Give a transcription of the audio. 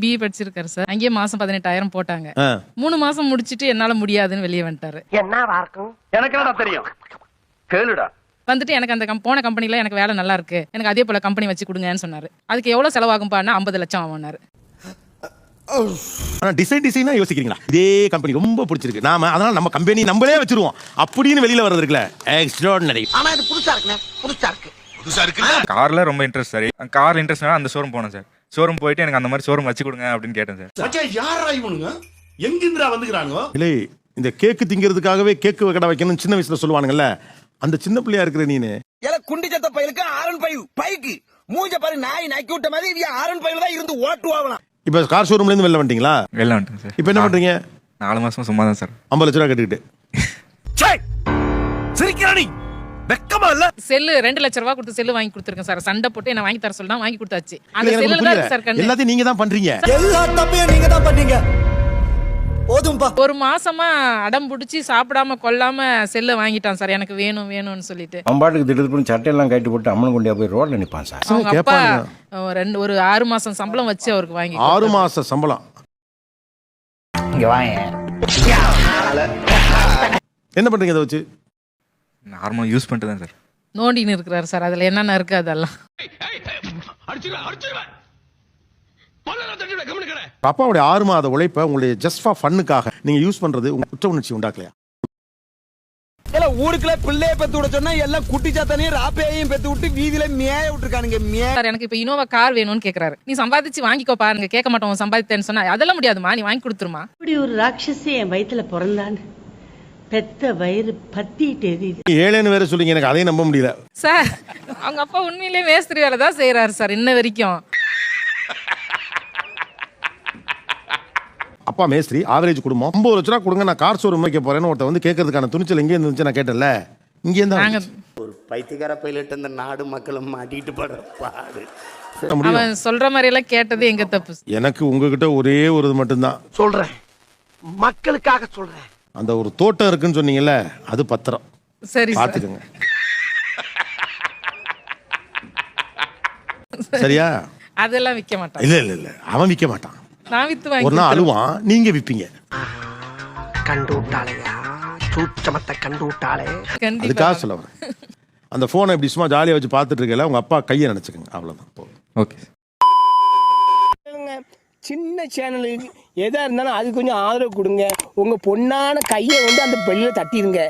BE படிச்சிருக்காரு sir. அங்கேயே மாசம் 18,000 போட்டாங்க. 3 மாசம் முடிச்சிட்டு என்னால முடியாதுன்னு வெளியே வந்துட்டாரு. என்னவா இருக்கும் எனக்கு என்னடா தெரியும் கேளுடா. வந்துட்டு எனக்கு அந்த போன கம்பெனில எனக்கு வேலை நல்லா இருக்கு, எனக்கு அதே போல கம்பெனி வச்சு கொடுங்கன்னு சொன்னாரு. அதுக்கு எவ்வளவு செலவாகும்பான்னா 50 லட்சம் ஆகும்னாரு. ஆனா டிசைனா யோசிக்கிறீங்களா? இதே கம்பெனி ரொம்ப பிடிச்சிருக்கு, நாம அதனால நம்ம கம்பெனி நம்மளே வச்சிருவோம் அப்படின்னு வெளியில வர்றது இருக்குல்ல, எக்ஸ்ட்ராordinary. ஆனா இது புதுசா இருக்குண்ணே, புதுசா இருக்கு. கார்ல ரொம்ப இன்ட்ரெஸ்ட் சார். கார் இன்ட்ரெஸ்ட்னா அந்த ஷோரூம் போனேன் சார். ஷோரூம் போயிட்டு எனக்கு அந்த மாதிரி ஷோரூம் வச்சு கொடுங்க அப்படின்னு கேட்டேன் சார். மச்சான் யாரா இவனுங்க, எங்கிந்திரா வந்துக்கறானுங்க? இல்லை, இந்த கேக்கு திங்கிறதுக்காகவே கேக்கு கடை வைக்கணும் சின்ன வயசுல சொல்லுவானுங்கல்ல, அந்த சின்ன பிள்ளையா இருக்கிற நீனு ஏல குண்டி சத்த பையலுக்கு ஆரன் பை பைக்கு மூஞ்ச பாரு, நாய் நக்கி விட்ட மாதிரி இவ ஆரன் பையில தான் இருந்து ஓட்டுவாங்களாம். இப்ப கார் ஷோரூம்ல இருந்து வெளில வந்துட்டீங்களா? வெளில வந்துட்டேன் சார். இப்போ என்ன பண்றீங்க? 4 மாசமா சும்மா தான் சார். 50 லட்சம் ரூபாய் கட்டிக்கிட்டு. சிரிக்கிறானி வெக்கமா இல்ல? செல்லு 2 லட்சம் ரூபாய் கொடுத்து செல்லு வாங்கி கொடுத்துருக்கேன் சார். சண்டை போட்டு என்ன வாங்கி தர சொல்லி வாங்கி கொடுத்தாச்சு. அந்த எனக்கு செல்லுல புரியல. தான் சார் கண்ணு. எல்லாத்தையும் நீங்க தான் பண்றீங்க. எல்லா தப்பையும் நீங்க தான் பண்ணீங்க. போதும்பா. ஒரு மாசமா அடம் பிடிச்சி சாப்பிடாம கொல்லாம செல்ல வாங்கிட்டான் சார், எனக்கு வேணும் வேணும்னு சொல்லிட்டு. அம்பாட்டுக்கு திடீர்னு சட்டையெல்லாம் கட்டி போட்டு அம்மன் கொண்டே போய் ரோட்ல நிப்பான் சார். அவங்க அப்பா கேட்பாங்க. ஒரு 6 மாசம் சம்பளம் வச்சு அவருக்கு வாங்கி 6 மாச சம்பளம். இங்க வாங்க. என்ன பண்றீங்க அதை வச்சு? நார்மலா யூஸ் பண்ணிட்டு தான் சார். நோண்டின்னு இருக்கிறாரு சார். அதுல என்னென்ன இருக்கு அதெல்லாம். அப்பாவுடைய 6 மாத உழைப்பை உங்களுடைய ஜஸ்ட் ஃபார் ஃபன்னுக்காக நீங்க யூஸ் பண்றது உங்க குற்ற உணர்ச்சி உண்டாக்கலையா? ஏல ஊருக்குள்ள பிள்ளைய பெத்து விட சொன்னா எல்லாம் குட்டி சாத்தானையும் ராப்பையையும் பெத்து விட்டு வீதியில மேய விட்டுருக்கானுங்க. சார் எனக்கு இப்ப இனோவா கார் வேணும்னு கேக்குறாரு. நீ சம்பாதிச்சு வாங்கிக்கோ பாருங்க, கேட்க மாட்டோம் சம்பாதித்தேன்னு சொன்னா அதெல்லாம் முடியாதுமா, நீ வாங்கி கொடுத்துருமா. இப்படி ஒரு ராட்சசி என் வயித்துல பிறந்தான்னு பெத்த வயிறு பத்திட்டு எரியுது. ஏழைன்னு வேற சொல்றீங்க, எனக்கு அதையும் நம்ப முடியல சார். அவங்க அப்பா உண்மையிலேயே மேஸ்திரி வேலை தான் செய்யறாரு சார் இன்ன வரைக்கும். அப்பா மேஸ்திரி, ஆவரேஜ் குடும்பம். 50 லட்ச ரூபா கொடுங்க, நான் கார் ஷோரூம் வைக்க போறேன்னு ஒருத்தர் வந்து கேட்கறதுக்கான துணிச்சல் எங்கே இருந்துச்சு நான் கேட்டேன்ல, இங்கே இருந்தா ஒரு பைத்தியக்கார பையிலிட்டு இந்த நாடு மக்களும் மாட்டிட்டு படுற பாடு. அவன் சொல்ற மாதிரி எல்லாம் கேட்டது எங்க தப்பு. எனக்கு உங்ககிட்ட ஒரே ஒரு இது மட்டும்தான் சொல்றேன், மக்களுக்காக சொல்றேன். அந்த ஒரு தோட்டம் இருக்குன்னு சொன்னீங்கல்ல, அது பத்திரம். சரி பாத்துக்கோங்க. சரியா? அதெல்லாம் விற்க மாட்டான். இல்ல அவன் விற்க மாட்டான். நான் வித்து வாங்கி ஒரு நாள் அழுவான், நீங்க விப்பீங்க. கண்டு விட்டாளையா, சூச்சமத்தை கண்டு விட்டாளே. அதுக்காக சொல்ல வரேன். அந்த போனை இப்படி சும்மா ஜாலியா வச்சு பார்த்துட்டு இருக்கல, உங்க அப்பா கையை நினைச்சுக்கோங்க, அவ்வளவுதான். ஓகே. சின்ன சேனலுக்கு எதா இருந்தாலும் அது கொஞ்சம் ஆதரவு கொடுங்க. உங்க பொண்ணான கையை வந்து அந்த பெல்லில தட்டிடுங்க.